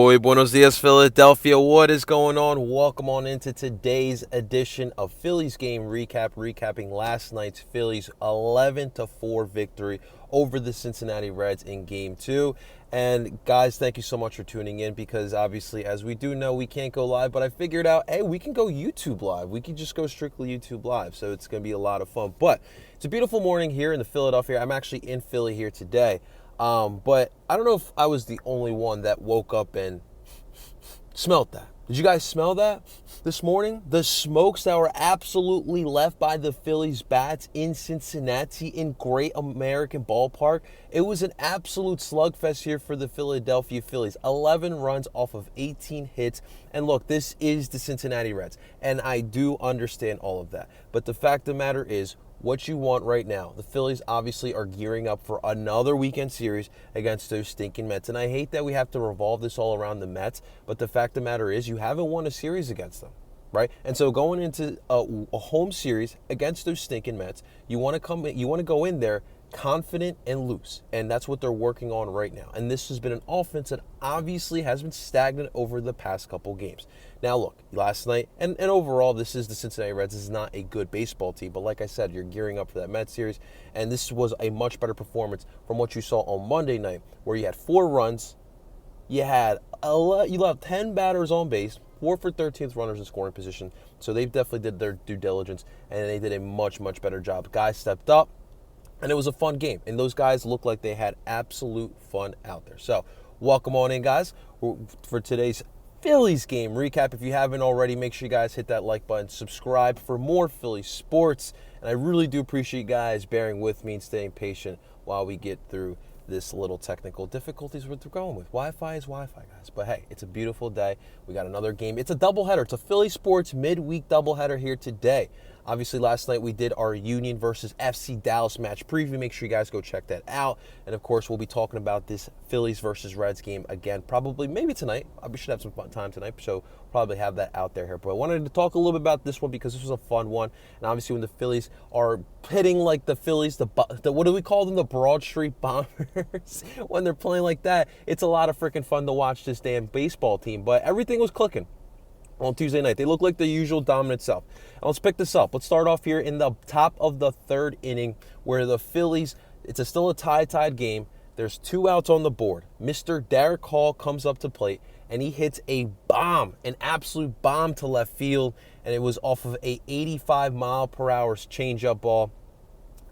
Muy buenos dias, Philadelphia. What is going on? Welcome on into today's edition of Phillies game recap, recapping last night's Phillies 11-4 victory over the Cincinnati Reds in Game 2. And guys, thank you so much for tuning in because obviously, as we do know, we can't go live, but I figured out, hey, we can go YouTube live. We can just go strictly YouTube live, so it's going to be a lot of fun. But it's a beautiful morning here in the Philadelphia. I'm actually in Philly here today. But I don't know if I was the only one that woke up and smelled that. Did you guys smell that this morning? The smokes that were absolutely left by the Phillies bats in Cincinnati in Great American Ballpark. It was an absolute slugfest here for the Philadelphia Phillies. 11 runs off of 18 hits. And look, this is the Cincinnati Reds. And I do understand all of that. But the fact of the matter is, what you want right now. The Phillies obviously are gearing up for another weekend series against those stinking Mets. And I hate that we have to revolve this all around the Mets, but the fact of the matter is you haven't won a series against them, right? And so going into a home series against those stinking Mets, you want to go in there confident and loose, and that's what they're working on right now. And this has been an offense that obviously has been stagnant over the past couple games. Now look, last night, and overall, this is the Cincinnati Reds. This is not a good baseball team, but like I said, you're gearing up for that Mets series, and this was a much better performance from what you saw on Monday night, where you had 4 runs, you left 10 batters on base, 4 for 13th runners in scoring position, so they definitely did their due diligence, and they did a much, much better job. Guys stepped up, and it was a fun game. And those guys looked like they had absolute fun out there. So, welcome on in, guys, for today's Phillies game recap. If you haven't already, make sure you guys hit that like button, subscribe for more Phillies sports. And I really do appreciate you guys bearing with me and staying patient while we get through this little technical difficulties we're going with. Wi-Fi is Wi-Fi, guys. But hey, it's a beautiful day. We got another game. It's a doubleheader. It's a Philly Sports midweek doubleheader here today. Obviously, last night we did our Union versus FC Dallas match preview. Make sure you guys go check that out. And of course, we'll be talking about this Phillies versus Reds game again, probably maybe tonight. We should have some fun time tonight, so probably have that out there here. But I wanted to talk a little bit about this one because this was a fun one. And obviously, when the Phillies are hitting like the Phillies, the what do we call them? The Broad Street Bombers. When they're playing like that, it's a lot of freaking fun to watch this damn baseball team. But everything was clicking on Tuesday night. They look like the usual dominant self. And let's pick this up. Let's start off here in the top of the 3rd inning where the Phillies, it's still a tied game. There's 2 outs on the board. Mr. Derek Hall comes up to plate and he hits a bomb, an absolute bomb to left field. And it was off of a 85-mile-per-hour changeup ball.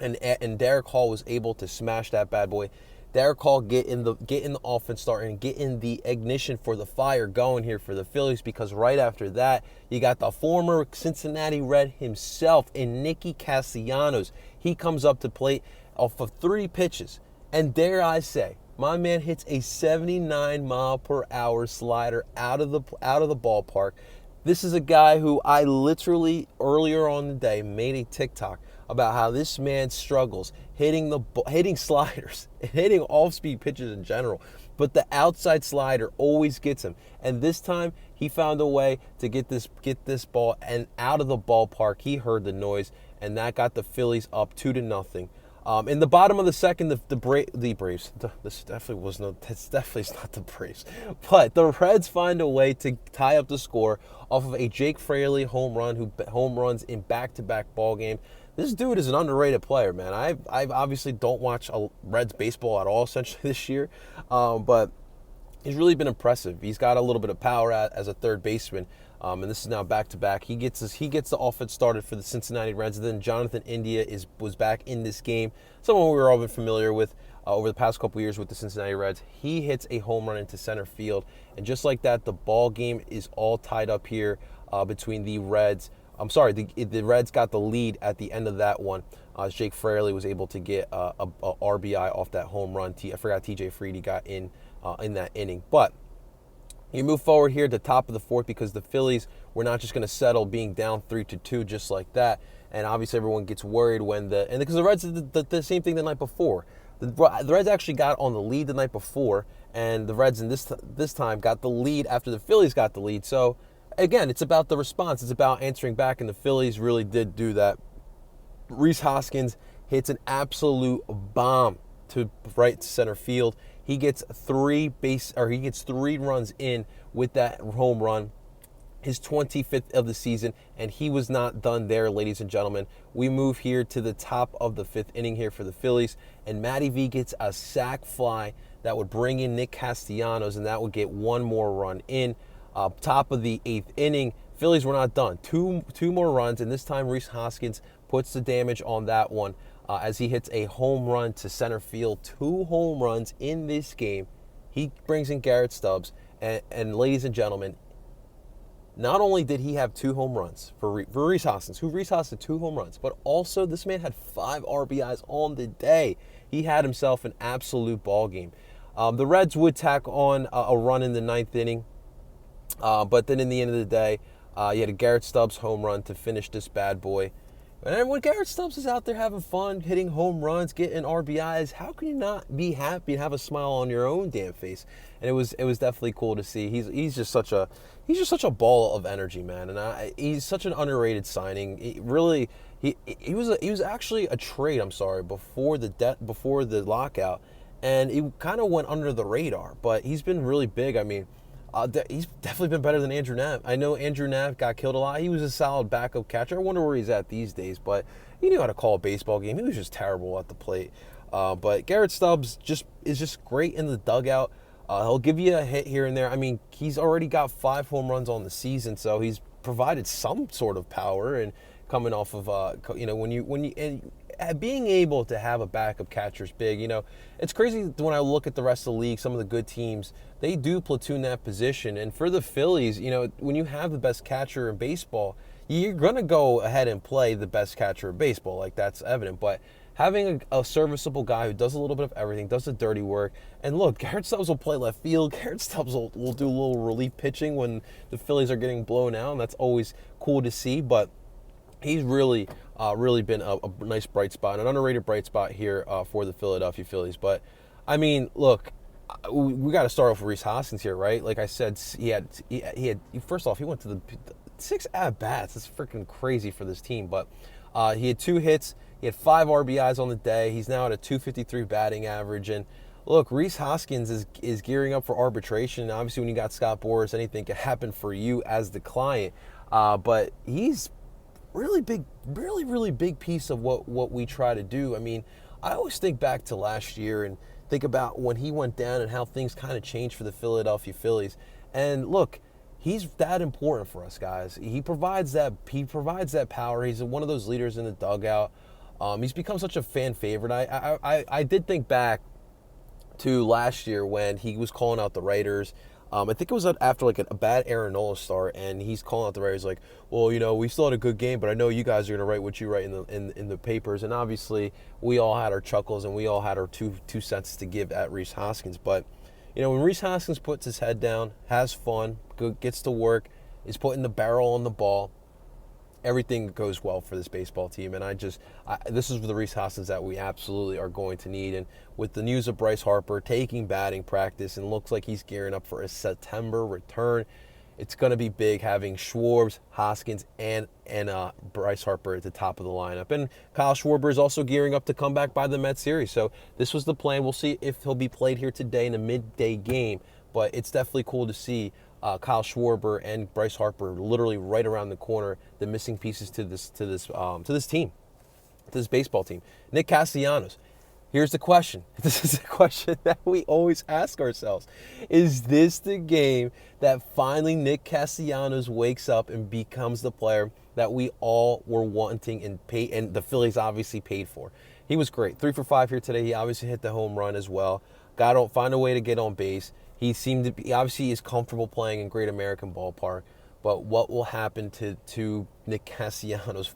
And Derek Hall was able to smash that bad boy. Derek Hall getting the offense starting, getting the ignition for the fire going here for the Phillies, because right after that, you got the former Cincinnati Red himself in Nicky Castellanos. He comes up to plate off of 3 pitches, and dare I say, my man hits a 79-mile-per-hour slider out of the ballpark. This is a guy who I literally, earlier on the day, made a TikTok about how this man struggles hitting sliders and hitting off-speed pitches in general. But the outside slider always gets him. And this time, he found a way to get this ball and out of the ballpark. He heard the noise, and that got the Phillies up 2-0. In the bottom of the second, the Braves. This definitely is not the Braves, but the Reds find a way to tie up the score off of a Jake Fraley home run, who home runs in back-to-back ball games. This dude is an underrated player, man. I obviously don't watch Reds baseball at all essentially this year, but he's really been impressive. He's got a little bit of power as a third baseman. And this is now back-to-back. He gets the offense started for the Cincinnati Reds. And then Jonathan India was back in this game, someone we were all been familiar with over the past couple years with the Cincinnati Reds. He hits a home run into center field. And just like that, the ball game is all tied up here between the Reds. I'm sorry, the Reds got the lead at the end of that one. Jake Fraley was able to get a RBI off that home run. I forgot TJ Friede got in that inning. But you move forward here to the top of the 4th because the Phillies were not just going to settle being down 3-2 just like that. And obviously everyone gets worried because the Reds did the same thing the night before. The Reds actually got on the lead the night before, and the Reds in this time got the lead after the Phillies got the lead. So again, it's about the response. It's about answering back, and the Phillies really did do that. Rhys hits an absolute bomb to right center field. He gets three runs in with that home run, his 25th of the season, and he was not done there, ladies and gentlemen. We move here to the top of the 5th inning here for the Phillies, and Matty V gets a sac fly that would bring in Nick Castellanos, and that would get one more run in. Top of the 8th inning, Phillies were not done. Two more runs, and this time Rhys Hoskins puts the damage on that one as he hits a home run to center field. 2 home runs in this game. He brings in Garrett Stubbs, and ladies and gentlemen, not only did he have 2 home runs for Rhys Hoskins, Rhys Hoskins 2 home runs, but also this man had 5 RBIs on the day. He had himself an absolute ball game. The Reds would tack on a run in the 9th inning, but then in the end of the day, you had a Garrett Stubbs home run to finish this bad boy. And when Garrett Stubbs is out there having fun, hitting home runs, getting RBIs, how can you not be happy and have a smile on your own damn face? And it was definitely cool to see. He's just such a ball of energy, man. And he's such an underrated signing. He was actually a trade. I'm sorry, before the lockout, and he kind of went under the radar. But he's been really big. I mean, he's definitely been better than Andrew Knapp. I know Andrew Knapp got killed a lot. He was a solid backup catcher. I wonder where he's at these days, but he knew how to call a baseball game. He was just terrible at the plate. But Garrett Stubbs is just great in the dugout. He'll give you a hit here and there. I mean, he's already got 5 home runs on the season, so he's provided some sort of power. And coming off of being able to have a backup catcher is big. It's crazy when I look at the rest of the league. Some of the good teams, they do platoon that position. And for the Phillies, when you have the best catcher in baseball, you're gonna go ahead and play the best catcher in baseball. Like, that's evident. But having a serviceable guy who does a little bit of everything, does the dirty work, and look, Garrett Stubbs will play left field. Garrett Stubbs will do a little relief pitching when the Phillies are getting blown out, and that's always cool to see. But he's really been a nice bright spot, an underrated bright spot here for the Philadelphia Phillies. But, I mean, look, we got to start off with Rhys Hoskins here, right? Like I said, he had first off, he went to the 6 at-bats. That's freaking crazy for this team. But he had 2 hits. He had 5 RBIs on the day. He's now at a .253 batting average. And, look, Rhys Hoskins is gearing up for arbitration. Obviously, when you got Scott Boras, anything can happen for you as the client. But he's really big piece of what we try to do. I mean, I always think back to last year and think about when he went down and how things kind of changed for the Philadelphia Phillies. And look, he's that important for us, guys. He provides that power. He's one of those leaders in the dugout. He's become such a fan favorite. I did think back to last year when he was calling out the writers. I think it was after like a bad Aaron Nola start, and he's calling out the writers like, well, we still had a good game, but I know you guys are going to write what you write in the papers. And obviously, we all had our chuckles and we all had our two cents to give at Rhys Hoskins. But when Rhys Hoskins puts his head down, has fun, gets to work, is putting the barrel on the ball, everything goes well for this baseball team. And this is the Rhys Hoskins that we absolutely are going to need. And with the news of Bryce Harper taking batting practice and looks like he's gearing up for a September return, it's going to be big having Schwarber, Hoskins, and Bryce Harper at the top of the lineup. And Kyle Schwarber is also gearing up to come back by the Mets series. So this was the plan. We'll see if he'll be played here today in a midday game. But it's definitely cool to see Kyle Schwarber and Bryce Harper literally right around the corner, the missing pieces to this team, to this baseball team. Nick Castellanos. Here's the question. This is a question that we always ask ourselves. Is this the game that finally Nick Castellanos wakes up and becomes the player that we all were wanting and the Phillies obviously paid for? He was great. 3 for 5 here today. He obviously hit the home run as well. Find a way to get on base. He obviously is comfortable playing in Great American Ballpark. But what will happen to Nick Castellanos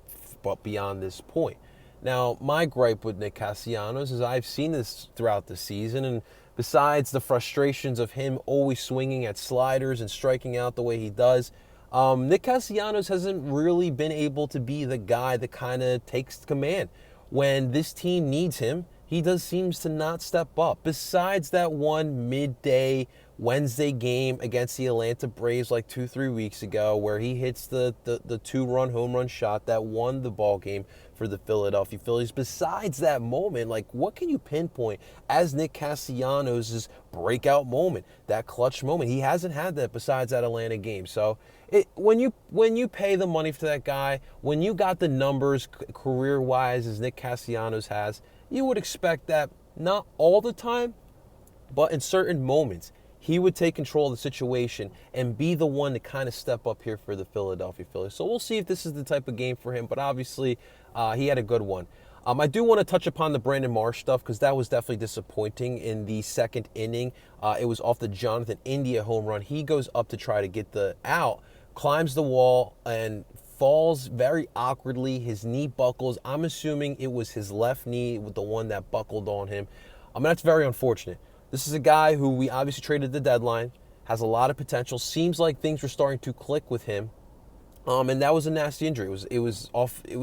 beyond this point? Now, my gripe with Nick Castellanos is I've seen this throughout the season, and besides the frustrations of him always swinging at sliders and striking out the way he does, Nick Castellanos hasn't really been able to be the guy that kind of takes command. When this team needs him, he seems to not step up. Besides that one midday Wednesday game against the Atlanta Braves like 2-3 weeks ago, where he hits the 2-run home run shot that won the ball game for the Philadelphia Phillies. Besides that moment, like, what can you pinpoint as Nick Castellanos' breakout moment, that clutch moment? He hasn't had that besides that Atlanta game. So when you pay the money for that guy, when you got the numbers career-wise as Nick Castellanos has, you would expect that not all the time, but in certain moments, he would take control of the situation and be the one to kind of step up here for the Philadelphia Phillies. So we'll see if this is the type of game for him, but obviously he had a good one. I do want to touch upon the Brandon Marsh stuff because that was definitely disappointing in the second inning. It was off the Jonathan India home run. He goes up to try to get the out, climbs the wall, and falls very awkwardly. His knee buckles. I'm assuming it was his left knee with the one that buckled on him. That's very unfortunate. This is a guy who we obviously traded at the deadline, has a lot of potential. Seems like things were starting to click with him, and that was a nasty injury. It was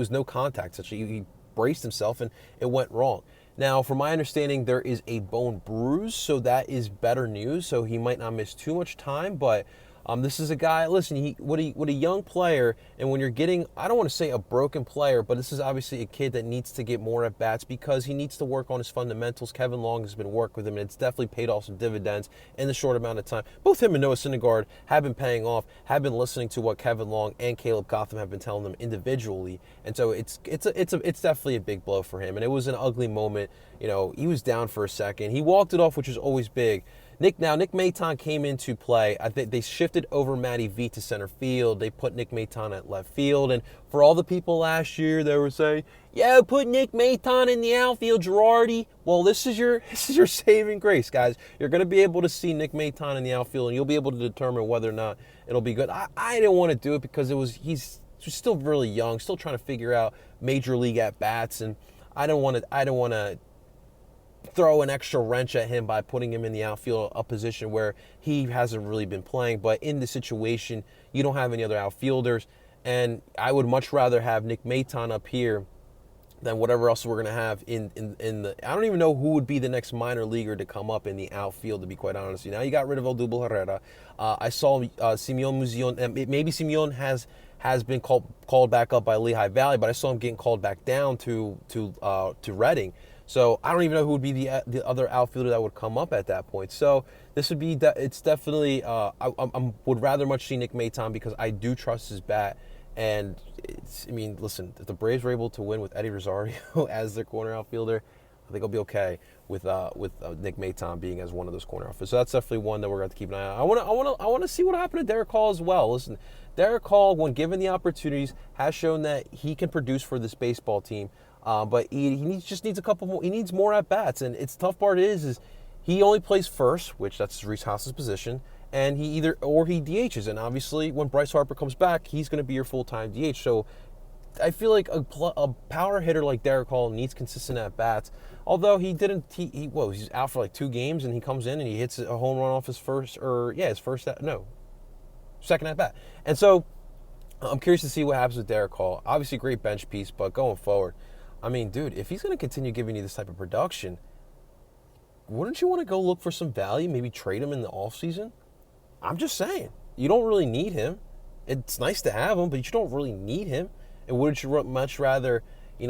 no contact. Actually, he braced himself and it went wrong. Now, from my understanding, there is a bone bruise, so that is better news. So he might not miss too much time, but this is a guy, listen, what a young player, and when you're getting, I don't want to say a broken player, but this is obviously a kid that needs to get more at-bats because he needs to work on his fundamentals. Kevin Long has been working with him, and it's definitely paid off some dividends in the short amount of time. Both him and Noah Syndergaard have been paying off, have been listening to what Kevin Long and Caleb Cotham have been telling them individually, and so it's definitely a big blow for him, and it was an ugly moment. You know, he was down for a second. He walked it off, which is always big. Nick Maton came into play. I think they shifted over Matty V to center field. They put Nick Maton at left field. And for all the people last year that were saying, yeah, put Nick Maton in the outfield, Girardi. Well, this is your saving grace, guys. You're going to be able to see Nick Maton in the outfield, and you'll be able to determine whether or not it'll be good. I didn't want to do it because he's still really young, still trying to figure out major league at-bats, and I don't want to throw an extra wrench at him by putting him in the outfield, a position where he hasn't really been playing. But in the situation, you don't have any other outfielders, and I would much rather have Nick Maton up here than whatever else we're going to have in the. I don't even know who would be the next minor leaguer to come up in the outfield, to be quite honest. Now you got rid of Odubel Herrera. I saw Simeon Muzion. Maybe Simeon has been called back up by Lehigh Valley, but I saw him getting called back down to Reading. So I don't even know who would be the other outfielder that would come up at that point. So this would be, it's definitely, I would rather much see Nick Maton because I do trust his bat. And listen, if the Braves were able to win with Eddie Rosario as their corner outfielder, I think I'll be okay with Nick Maton being as one of those corner outfielders. So that's definitely one that we're going to keep an eye on. I want to see what happened to Derek Hall as well. Listen, Derek Hall, when given the opportunities, has shown that he can produce for this baseball team. But he just needs a couple more. He needs more at bats, and its tough part is he only plays first, which that's Rhys House's position, and he DHs. And obviously, when Bryce Harper comes back, he's going to be your full-time DH. So I feel like a power hitter like Derek Hall needs consistent at bats. Although he's out for like 2 games, and he comes in and he hits a home run off his second at bat. And so I'm curious to see what happens with Derek Hall. Obviously, great bench piece, but going forward, dude, if he's going to continue giving you this type of production, wouldn't you want to go look for some value, maybe trade him in the offseason? I'm just saying. You don't really need him. It's nice to have him, but you don't really need him. And wouldn't you much rather,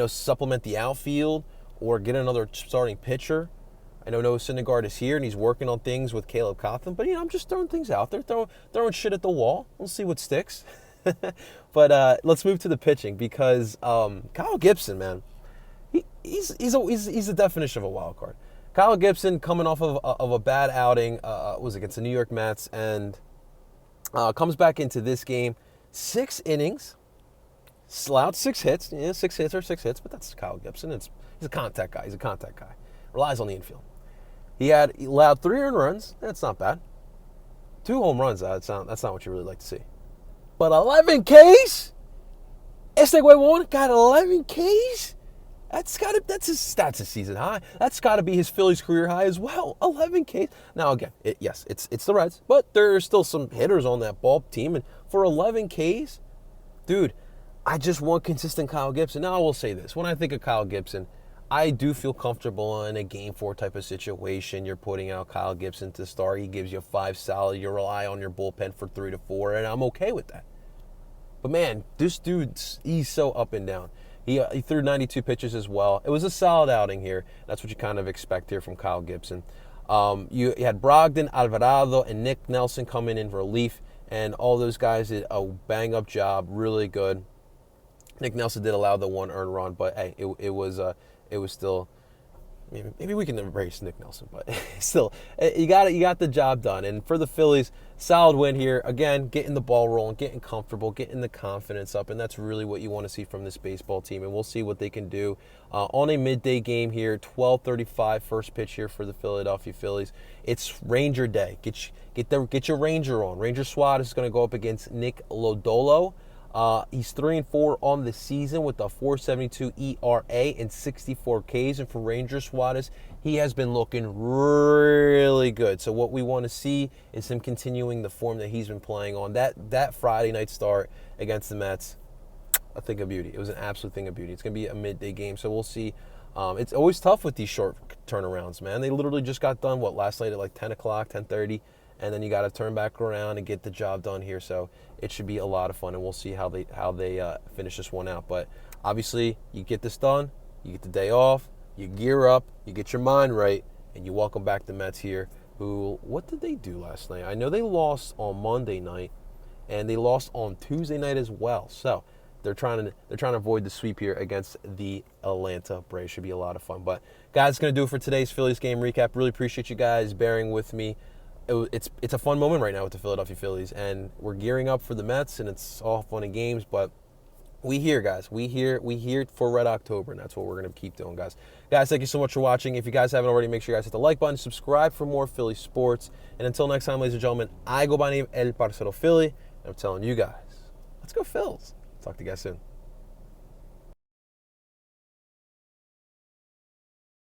supplement the outfield or get another starting pitcher? I know Noah Syndergaard is here, and he's working on things with Caleb Cotham, but, I'm just throwing things out there, throwing shit at the wall. We'll see what sticks. But let's move to the pitching because Kyle Gibson, man, he's the definition of a wild card. Kyle Gibson coming off of a bad outing was against the New York Mets and comes back into this game. 6 innings, allowed 6 hits. Yeah, 6 hits, but that's Kyle Gibson. He's a contact guy. Relies on the infield. He allowed 3 earned runs. That's not bad. 2 home runs. That's not what you really like to see. But 11 Ks? Este Huevon got 11 Ks? That's a season high. That's got to be his Phillies career high as well. 11 Ks. Now again, it's the Reds, but there's still some hitters on that ball team, and for 11 Ks, dude, I just want consistent Kyle Gibson. Now I will say this: when I think of Kyle Gibson, I do feel comfortable in a Game 4 type of situation. You're putting out Kyle Gibson to start. He gives you 5 solid. You rely on your bullpen for 3 to 4, and I'm okay with that. But, man, this dude, he's so up and down. He threw 92 pitches as well. It was a solid outing here. That's what you kind of expect here from Kyle Gibson. You had Brogdon, Alvarado, and Nick Nelson coming in relief, and all those guys did a bang-up job, really good. Nick Nelson did allow the 1 earned run, but hey, it was still. Maybe we can erase Nick Nelson, but still, you got the job done. And for the Phillies, solid win here. Again, getting the ball rolling, getting comfortable, getting the confidence up, and that's really what you want to see from this baseball team. And we'll see what they can do on a midday game here. 12:35 first pitch here for the Philadelphia Phillies. It's Ranger Day. Get your Ranger on. Ranger Suarez is going to go up against Nick Lodolo. He's 3-4 on the season with a 4.72 ERA and 64 Ks. And for Ranger Suarez, he has been looking really good. So what we want to see is him continuing the form that he's been playing on. That Friday night start against the Mets, a thing of beauty. It was an absolute thing of beauty. It's going to be a midday game, so we'll see. It's always tough with these short turnarounds, man. They literally just got done, last night at like 10 o'clock, 10:30. And then you got to turn back around and get the job done here. So it should be a lot of fun, and we'll see how they finish this one out. But obviously, you get this done, you get the day off, you gear up, you get your mind right, and you welcome back the Mets here. Who, what did they do last night? I know they lost on Monday night, and they lost on Tuesday night as well. So they're trying to avoid the sweep here against the Atlanta Braves. Should be a lot of fun. But guys, it's gonna do it for today's Phillies game recap. Really appreciate you guys bearing with me. It's a fun moment right now with the Philadelphia Phillies, and we're gearing up for the Mets, and it's all fun and games, but we here, guys. We here for Red October, and that's what we're going to keep doing, guys. Guys, thank you so much for watching. If you guys haven't already, make sure you guys hit the like button, subscribe for more Philly sports, and until next time, ladies and gentlemen, I go by the name El Parcero Philly, and I'm telling you guys, let's go Phils. Talk to you guys soon.